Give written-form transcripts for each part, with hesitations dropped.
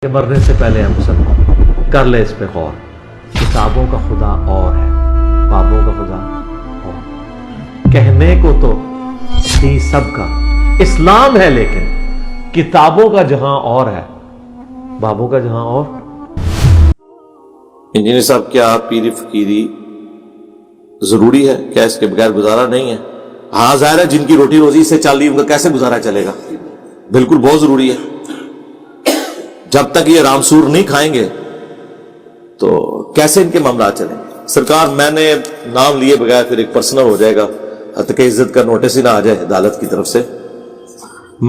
کہ مرنے سے پہلے ہم سب کر لے اس پہ غور. کتابوں کا خدا اور ہے، بابوں کا خدا اور. کہنے کو تو تھی سب کا اسلام ہے، لیکن کتابوں کا جہاں اور ہے، بابوں کا جہاں اور. انجینئر صاحب، کیا پیری فقیری ضروری ہے؟ کیا اس کے بغیر گزارا نہیں ہے؟ ہاں ظاہر ہے، جن کی روٹی روزی اس سے چل رہی ہے ان کا کیسے گزارا چلے گا؟ بالکل بہت ضروری ہے. جب تک یہ رامسور نہیں کھائیں گے تو کیسے ان کے معاملات چلیں گے؟ سرکار، میں نے نام لیے بغیر پھر ایک پرسنل ہو جائے گا، حتیٰ کہ عزت کا نوٹس ہی نہ آ جائے عدالت کی طرف سے.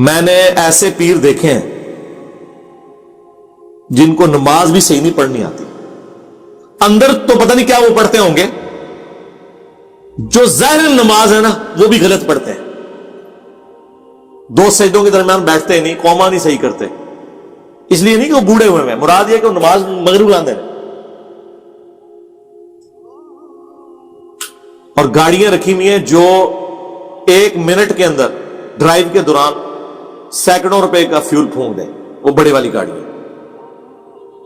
میں نے ایسے پیر دیکھے ہیں جن کو نماز بھی صحیح نہیں پڑھنی آتی. اندر تو پتہ نہیں کیا وہ پڑھتے ہوں گے، جو ظاہر نماز ہے نا وہ بھی غلط پڑھتے ہیں. دو سجدوں کے درمیان بیٹھتے نہیں، قوما نہیں صحیح کرتے. اس لیے نہیں کہ وہ بوڑھے ہوئے ہیں، مراد یہ کہ وہ نماز مغرب لاندے ہیں. اور گاڑیاں رکھی ہوئی ہیں جو 1 منٹ کے اندر ڈرائیو کے دوران سینکڑوں روپے کا فیول پھونک دیں. وہ بڑے والی گاڑی ہے.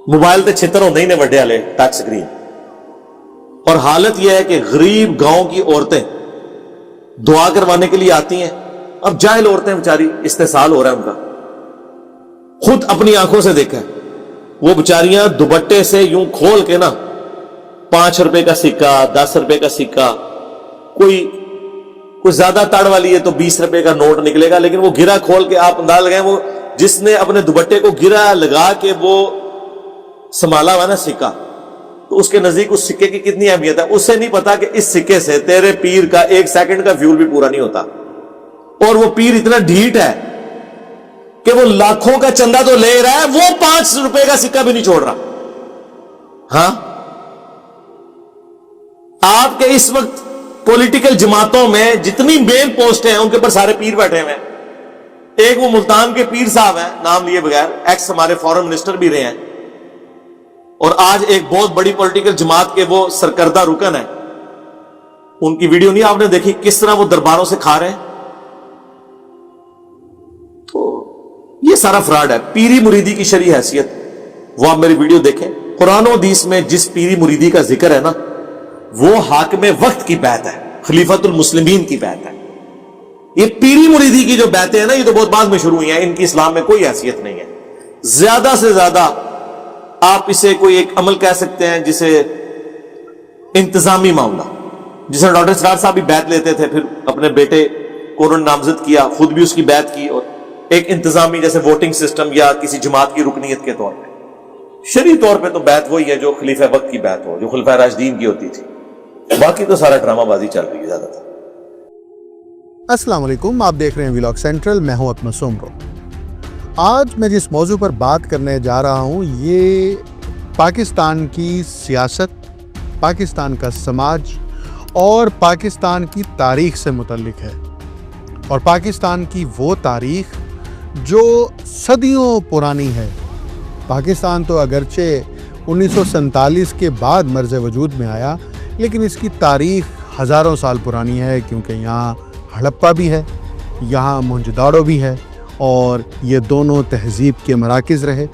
موبائل تے چھتر ہوندے ہی نے وڈے والے ٹچ سکرین. اور حالت یہ ہے کہ غریب گاؤں کی عورتیں دعا کروانے کے لیے آتی ہیں. اب جاہل عورتیں بیچاری، استحصال ہو رہا ہے ان کا. خود اپنی آنکھوں سے دیکھا ہے، وہ بیچاریاں دوپٹے سے یوں کھول کے نا 5 روپے کا سکہ، 10 روپے کا سکہ، کوئی زیادہ تڑ والی ہے تو 20 روپے کا نوٹ نکلے گا، لیکن وہ گرا کھول کے آپ انداز لگائیں، وہ جس نے اپنے دوپٹے کو گرا لگا کے وہ سنبھالا ہوا نا سکہ، تو اس کے نزدیک اس سکے کی کتنی اہمیت ہے. اسے نہیں پتا کہ اس سکے سے تیرے پیر کا 1 سیکنڈ کا فیول بھی پورا نہیں ہوتا. اور وہ پیر اتنا ڈھیٹ ہے کہ وہ لاکھوں کا چندہ تو لے رہا ہے، وہ 5 روپے کا سکہ بھی نہیں چھوڑ رہا. ہاں، آپ کے اس وقت پولیٹیکل جماعتوں میں جتنی مین پوسٹیں ہیں ان کے پر سارے پیر بیٹھے ہوئے ہیں. ایک وہ ملتان کے پیر صاحب ہیں، نام لیے بغیر، ایکس ہمارے فورن منسٹر بھی رہے ہیں، اور آج ایک بہت بڑی پولیٹیکل جماعت کے وہ سرکردہ رکن ہیں. ان کی ویڈیو نہیں آپ نے دیکھی کس طرح وہ درباروں سے کھا رہے ہیں؟ تو یہ سارا فراڈ ہے. پیری مریدی کی شرعی حیثیت وہ آپ میری ویڈیو دیکھیں. قرآن و حدیث میں جس پیری مریدی کا ذکر ہے نا، وہ حاکم وقت کی بیعت ہے، خلیفۃ المسلمین کی بیعت ہے. یہ پیری مریدی کی جو بیعتیں ہیں نا، یہ تو بہت بعد میں شروع ہوئی ہیں، ان کی اسلام میں کوئی حیثیت نہیں ہے. زیادہ سے زیادہ آپ اسے کوئی ایک عمل کہہ سکتے ہیں، جسے انتظامی معاملہ، جسے ڈاکٹر اسرار صاحب بھی بیعت لیتے تھے، پھر اپنے بیٹے کو انہوں نے نامزد کیا، خود بھی اس کی بیعت کی، اور ایک انتظامی جیسے ووٹنگ سسٹم یا کسی جماعت کی رکنیت کے طور پہ. شرعی طور پہ تو بیعت وہی ہے جو خلیفہ وقت کی بیعت ہو، جو خلفائے راشدین کی ہوتی تھی. باقی تو سارا ڈرامہ بازی چل رہی ہے زیادہ تر. السلام علیکم، آپ دیکھ رہے ہیں ویلاگ سینٹرل. میں ہوں اپنا سومرو. آج میں جس موضوع پر بات کرنے جا رہا ہوں یہ پاکستان کی سیاست، پاکستان کا سماج اور پاکستان کی تاریخ سے متعلق ہے. اور پاکستان کی وہ تاریخ جو صدیوں پرانی ہے. پاکستان تو اگرچہ 1947 کے بعد مرز وجود میں آیا، لیکن اس کی تاریخ ہزاروں سال پرانی ہے، کیونکہ یہاں ہڑپا بھی ہے، یہاں موہنجودڑو بھی ہے، اور یہ دونوں تہذیب کے مراکز رہے.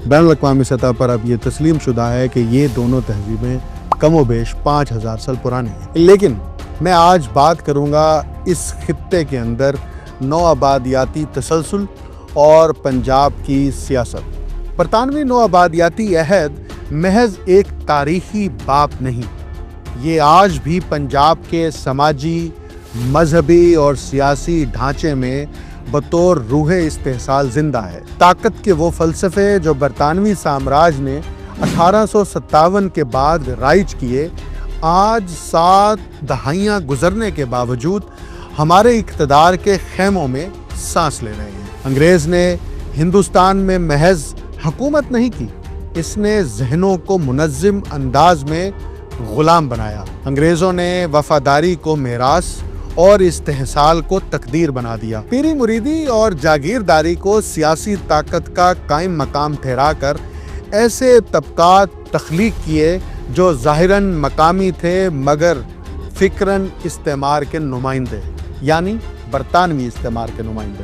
بین الاقوامی سطح پر اب یہ تسلیم شدہ ہے کہ یہ دونوں تہذیبیں کم و بیش 5000 سال پرانی ہیں. لیکن میں آج بات کروں گا اس خطے کے اندر نوآبادیاتی تسلسل اور پنجاب کی سیاست. برطانوی نوآبادیاتی عہد محض ایک تاریخی باب نہیں، یہ آج بھی پنجاب کے سماجی، مذہبی اور سیاسی ڈھانچے میں بطور روح استحصال زندہ ہے. طاقت کے وہ فلسفے جو برطانوی سامراج نے 1857 کے بعد رائج کیے، آج 7 دہائیاں گزرنے کے باوجود ہمارے اقتدار کے خیموں میں سانس لے رہے ہیں. انگریز نے ہندوستان میں محض حکومت نہیں کی، اس نے ذہنوں کو منظم انداز میں غلام بنایا. انگریزوں نے وفاداری کو میراث اور استحصال کو تقدیر بنا دیا. پیری مریدی اور جاگیرداری کو سیاسی طاقت کا قائم مقام ٹھہرا کر ایسے طبقات تخلیق کیے جو ظاہراً مقامی تھے مگر فکراً استعمار کے نمائندے، یعنی برطانوی استعمار کے نمائندے.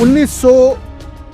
1900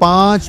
5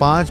5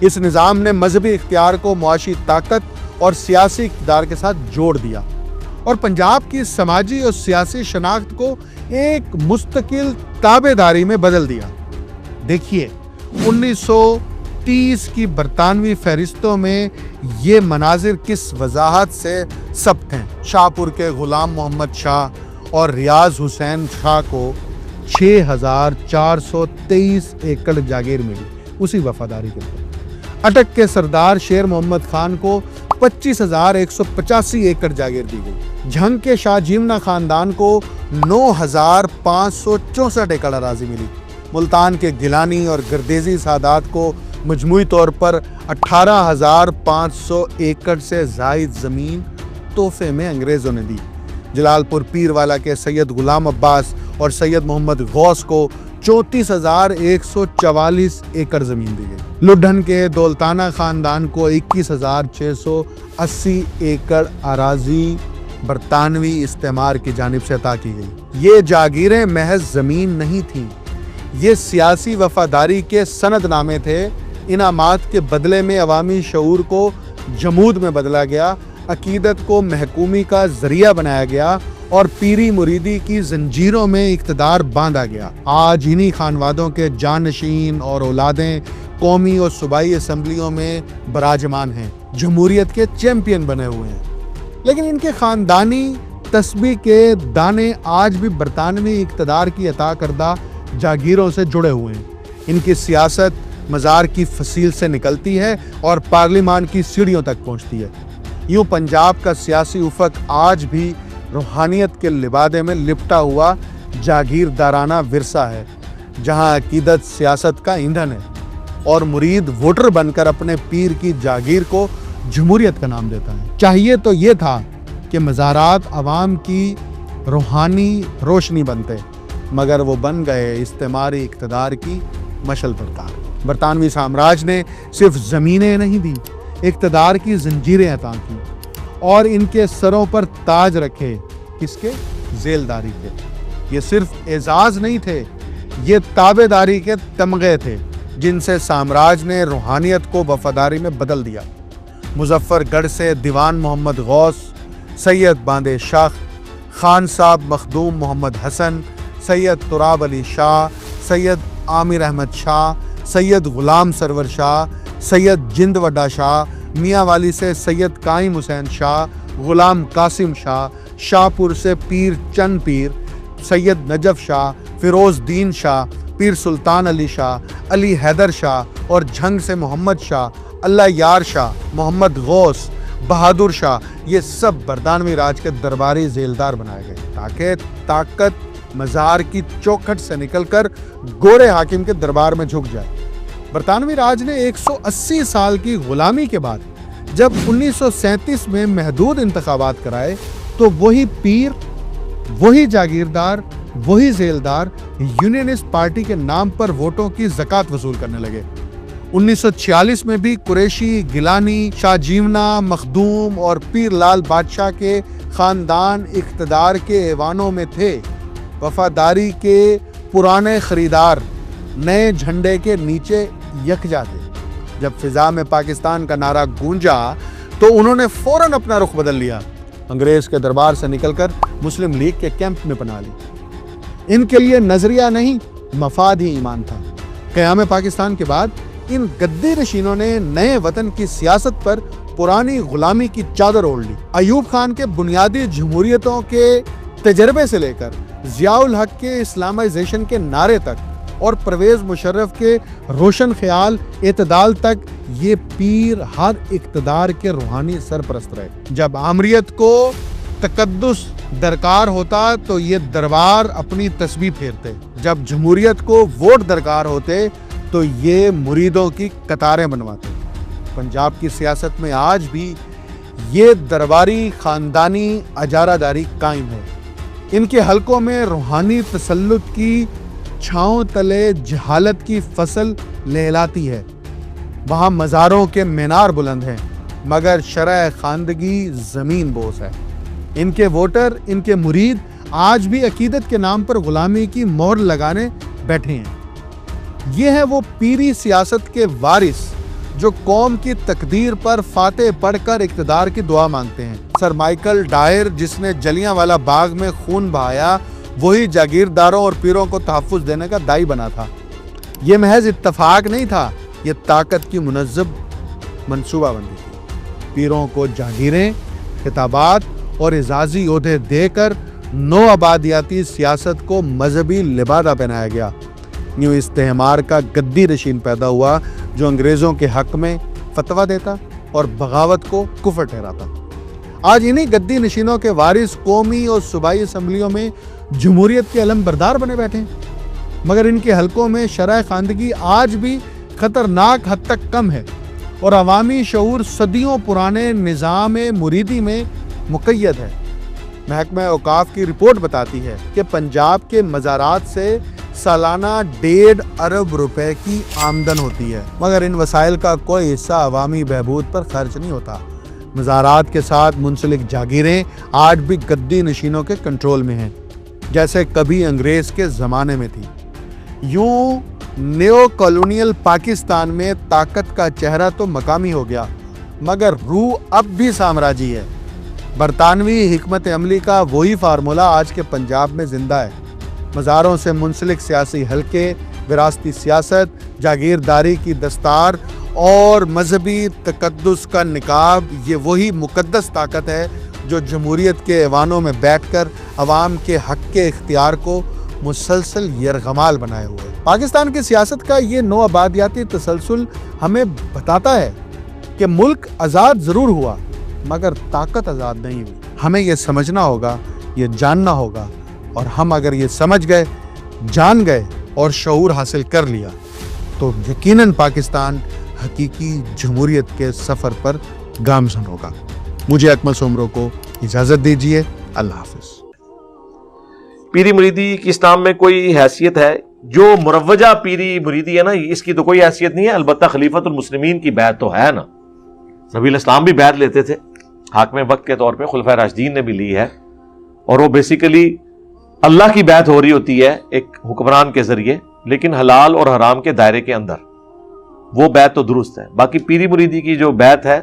اس نظام نے مذہبی اختیار کو معاشی طاقت اور سیاسی اقتدار کے ساتھ جوڑ دیا اور پنجاب کی سماجی اور سیاسی شناخت کو ایک مستقل تابعداری میں بدل دیا۔ دیکھیے 1930 کی برطانوی فہرستوں میں یہ مناظر کس وضاحت سے ثبت ہیں۔ شاہپور کے غلام محمد شاہ اور ریاض حسین شاہ کو 6423 ایکڑ جاگیر ملی اسی وفاداری کے لیے۔ اٹک کے سردار شیر محمد خان کو 25,185 ایکڑ جاگیر دی گئی۔ جھنگ کے شاہ جیمنا خاندان کو 9,564 ایکڑ اراضی ملی۔ ملتان کے گیلانی اور گردیزی سادات کو مجموعی طور پر 18,500 ایکڑ سے زائد زمین تحفے میں انگریزوں نے دی۔ جلال پور پیر والا کے سید غلام عباس اور سید محمد غوث کو 34,144 ایکڑ زمین دی گئی۔ لڈھن کے دولتانہ خاندان کو 21,680 ایکڑ اراضی برطانوی استعمار کی جانب سے عطا کی گئی۔ یہ جاگیریں محض زمین نہیں تھیں، یہ سیاسی وفاداری کے سند نامے تھے۔ انعامات کے بدلے میں عوامی شعور کو جمود میں بدلا گیا، عقیدت کو محکومی کا ذریعہ بنایا گیا اور پیری مریدی کی زنجیروں میں اقتدار باندھا گیا۔ آج انہی خانوادوں کے جانشین اور اولادیں قومی اور صوبائی اسمبلیوں میں براجمان ہیں، جمہوریت کے چیمپئن بنے ہوئے ہیں، لیکن ان کے خاندانی تسبیح کے دانے آج بھی برطانوی اقتدار کی عطا کردہ جاگیروں سے جڑے ہوئے ہیں۔ ان کی سیاست مزار کی فصیل سے نکلتی ہے اور پارلیمان کی سیڑھیوں تک پہنچتی ہے۔ یوں پنجاب کا سیاسی افق آج بھی روحانیت کے لبادے میں لپٹا ہوا جاگیردارانہ ورثہ ہے، جہاں عقیدت سیاست کا ایندھن ہے اور مرید ووٹر بن کر اپنے پیر کی جاگیر کو جمہوریت کا نام دیتا ہے۔ چاہیے تو یہ تھا کہ مزارات عوام کی روحانی روشنی بنتے، مگر وہ بن گئے استعماری اقتدار کی مشعل پرتار۔ برطانوی سامراج نے صرف زمینیں نہیں دی، اقتدار کی زنجیریں عطا کی اور ان کے سروں پر تاج رکھے۔ کس کے؟ ذیلداری کے۔ یہ صرف اعزاز نہیں تھے، یہ تابعداری کے تمغے تھے جن سے سامراج نے روحانیت کو وفاداری میں بدل دیا۔ مظفر گڑھ سے دیوان محمد غوث، سید باندے شاہ، خان صاحب مخدوم محمد حسن، سید تراب علی شاہ، سید عامر احمد شاہ، سید غلام سرور شاہ، سید جند وڈا شاہ، میاں والی سے سید قائم حسین شاہ، غلام قاسم شاہ، شاہپور سے پیر چند پیر، سید نجف شاہ، فیروز دین شاہ، پیر سلطان علی شاہ، علی حیدر شاہ اور جھنگ سے محمد شاہ، اللہ یار شاہ، محمد غوث، بہادر شاہ، یہ سب برطانوی راج کے درباری ذیلدار بنائے گئے تاکہ طاقت مزار کی چوکھٹ سے نکل کر گورے حاکم کے دربار میں جھک جائے۔ برطانوی راج نے 180 سال کی غلامی کے بعد جب 1937 میں محدود انتخابات کرائے تو وہی پیر، وہی جاگیردار، وہی ذیلدار یونینسٹ پارٹی کے نام پر ووٹوں کی زکوٰۃ وصول کرنے لگے۔ 1946 میں بھی قریشی، گیلانی، شاہ جیمنا، مخدوم اور پیر لال بادشاہ کے خاندان اقتدار کے ایوانوں میں تھے۔ وفاداری کے پرانے خریدار نئے جھنڈے کے نیچے یکجا تھے۔ جب فضا میں پاکستان کا نعرہ گونجا تو انہوں نے فوراً اپنا رخ بدل لیا، انگریز کے دربار سے نکل کر مسلم لیگ کے کیمپ میں پناہ لی۔ ان کے لیے نظریہ نہیں، مفاد ہی ایمان تھا۔ قیام پاکستان کے بعد ان گدی نشینوں نے نئے وطن کی سیاست پر پرانی غلامی کی چادر اوڑھ لی۔ ایوب خان کے بنیادی جمہوریتوں کے تجربے سے لے کر ضیاء الحق کے اسلامائزیشن کے نعرے تک اور پرویز مشرف کے روشن خیال اعتدال تک، یہ پیر ہر اقتدار کے روحانی سرپرست رہے۔ جب آمریت کو تقدس درکار ہوتا تو یہ دربار اپنی تسبیح پھیرتے، جب جمہوریت کو ووٹ درکار ہوتے تو یہ مریدوں کی قطاریں بنواتے۔ پنجاب کی سیاست میں آج بھی یہ درباری خاندانی اجارہ داری قائم ہے۔ ان کے حلقوں میں روحانی تسلط کی چھاؤں تلے جہالت کی فصل لہلاتی ہے۔ وہاں مزاروں کے مینار بلند ہیں مگر شرع خواندگی زمین بوس ہے۔ ان کے ووٹر، ان کے مرید آج بھی عقیدت کے نام پر غلامی کی مہر لگانے بیٹھے ہیں۔ یہ ہے وہ پیری سیاست کے وارث جو قوم کی تقدیر پر فاتح پڑھ کر اقتدار کی دعا مانگتے ہیں۔ سر مائیکل ڈائر جس نے جلیانوالہ باغ میں خون بہایا، وہی جاگیرداروں اور پیروں کو تحفظ دینے کا داعی بنا تھا۔ یہ محض اتفاق نہیں تھا، یہ طاقت کی منظم منصوبہ بندی تھی۔ پیروں کو جاگیریں، خطابات اور اعزازی عہدے دے کر نو آبادیاتی سیاست کو مذہبی لبادہ پہنایا گیا۔ یوں استعمار کا گدی نشین پیدا ہوا جو انگریزوں کے حق میں فتویٰ دیتا اور بغاوت کو کفر ٹھہراتا۔ آج انہی گدی نشینوں کے وارث قومی اور صوبائی اسمبلیوں میں جمہوریت کے علم بردار بنے بیٹھے ہیں، مگر ان کے حلقوں میں شرح خواندگی آج بھی خطرناک حد تک کم ہے اور عوامی شعور صدیوں پرانے نظام مریدی میں مقید ہے۔ محکمہ اوقاف کی رپورٹ بتاتی ہے کہ پنجاب کے مزارات سے سالانہ 1.5 ارب روپے کی آمدن ہوتی ہے، مگر ان وسائل کا کوئی حصہ عوامی بہبود پر خرچ نہیں ہوتا۔ مزارات کے ساتھ منسلک جاگیریں آج بھی گدی نشینوں کے کنٹرول میں ہیں، جیسے کبھی انگریز کے زمانے میں تھی۔ یوں نیو کالونیل پاکستان میں طاقت کا چہرہ تو مقامی ہو گیا، مگر روح اب بھی سامراجی ہے۔ برطانوی حکمت عملی کا وہی فارمولہ آج کے پنجاب میں زندہ ہے۔ مزاروں سے منسلک سیاسی حلقے، وراثتی سیاست، جاگیرداری کی دستار اور مذہبی تقدس کا نقاب، یہ وہی مقدس طاقت ہے جو جمہوریت کے ایوانوں میں بیٹھ کر عوام کے حق کے اختیار کو مسلسل یرغمال بنائے ہوئے۔ پاکستان کی سیاست کا یہ نو آبادیاتی تسلسل ہمیں بتاتا ہے کہ ملک آزاد ضرور ہوا، مگر طاقت آزاد نہیں ہوئی۔ ہمیں یہ سمجھنا ہوگا، یہ جاننا ہوگا، اور ہم اگر یہ سمجھ گئے، جان گئے اور شعور حاصل کر لیا تو یقیناً پاکستان حقیقی جمہوریت کے سفر پر گامزن ہوگا۔ مجھے اکمل سومرو کو اجازت دیجیے۔ اللہ حافظ۔ پیری مریدی کی اسلام میں کوئی حیثیت ہے؟ جو مروجہ پیری مریدی ہے نا، اس کی تو کوئی حیثیت نہیں ہے، البتہ خلیفۃ المسلمین کی بیعت تو ہے نا۔ نبی الاسلام بھی بیعت لیتے تھے، حاکم وقت کے طور پہ خلفائے راشدین نے بھی لی ہے، اور وہ بیسیکلی اللہ کی بیعت ہو رہی ہوتی ہے ایک حکمران کے ذریعے، لیکن حلال اور حرام کے دائرے کے اندر، وہ بیعت تو درست ہے۔ باقی پیری مریدی کی جو بیعت ہے،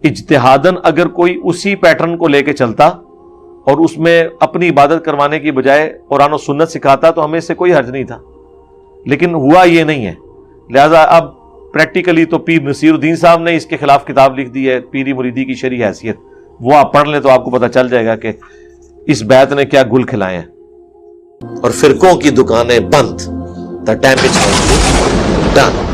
اجتہاداً اگر کوئی اسی پیٹرن کو لے کے چلتا اور اس میں اپنی عبادت کروانے کی بجائے قرآن و سنت سکھاتا تو ہمیں اس سے کوئی حرج نہیں تھا، لیکن ہوا یہ نہیں ہے۔ لہٰذا اب پریکٹیکلی تو پیر نصیر الدین صاحب نے اس کے خلاف کتاب لکھ دی ہے، پیری مریدی کی شرعی حیثیت، وہ آپ پڑھ لیں تو آپ کو پتہ چل جائے گا کہ اس بیعت نے کیا گل کھلائے ہیں۔ اور فرقوں کی دکانیں بند، the damage has been done۔